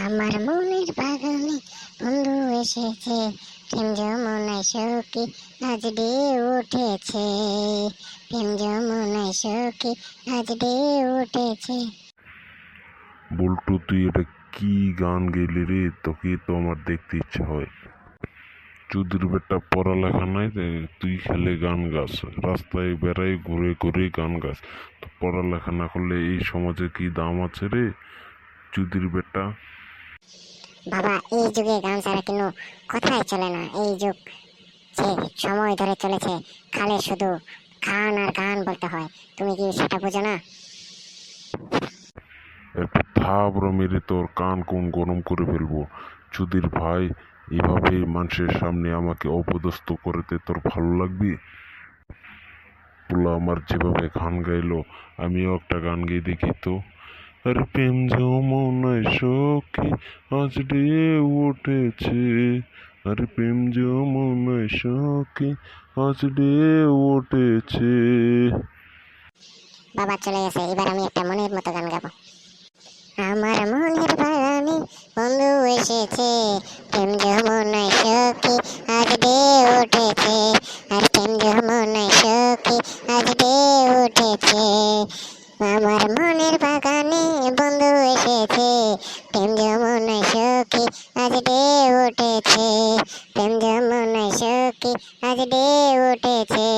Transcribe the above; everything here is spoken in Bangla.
আমার মনের বাগানে বন্ধু এসেছে, প্রেম যমুনায় সখী আজ ডেয়ে উঠেছে, প্রেম যমুনায় সখী আজ ডেয়ে উঠেছে। বল্টু, তুই এটা কি গান গেলি রে? তোকে তো আমার দেখতে ইচ্ছা হয়। চুদির বেটা পড়ালেখা নাই, তুই খেলে গান গাস, রাস্তায় বেড়াই ঘুরে ঘুরে গান গাস। তো পড়ালেখা না করলে এই সমাজে কি দাম আছে রে চুদির বেটা? বাবা, এই যুগে গান ছাড়া কোনো কথাই চলে না। এই যুগ যে সময় ধরে চলেছে, খালে শুধু গান আর গান বলতে হয়। তুমি কি সেটা বোঝো না? একটা থাবড়া মেরে তোর কান কোন গরম করে ফেলবো। চুদির ভাই, এভাবে মানুষের সামনে আমাকে অপদস্থ করতে তোর ভালো লাগবে? পোলা আমার যেভাবে গান গাইলো, আমিও একটা গান গেয়ে দেখি তো। আরে প্রেম যমুনায় সখী আজ ডেয়ে উঠেছে, আরে প্রেম যমুনায় সখী আজ ডেয়ে উঠেছে। বাবা চলে গেছে, এবার আমি একটা মনের মতো গান গাবো। আমার মনের বাগানে বন্ধু এসেছে, প্রেম যমুনায় সখী আজ ডেয়ে উঠেছে, আর প্রেম যমুনায় সখী আজ ডেয়ে উঠেছে। আমার মনের বাগানে বন্ধু এসেছে, প্রেম যমুনায় সখী আজ ডেয়ে উঠেছে, প্রেম যমুনায় সখী আজ ডেয়ে উঠেছে।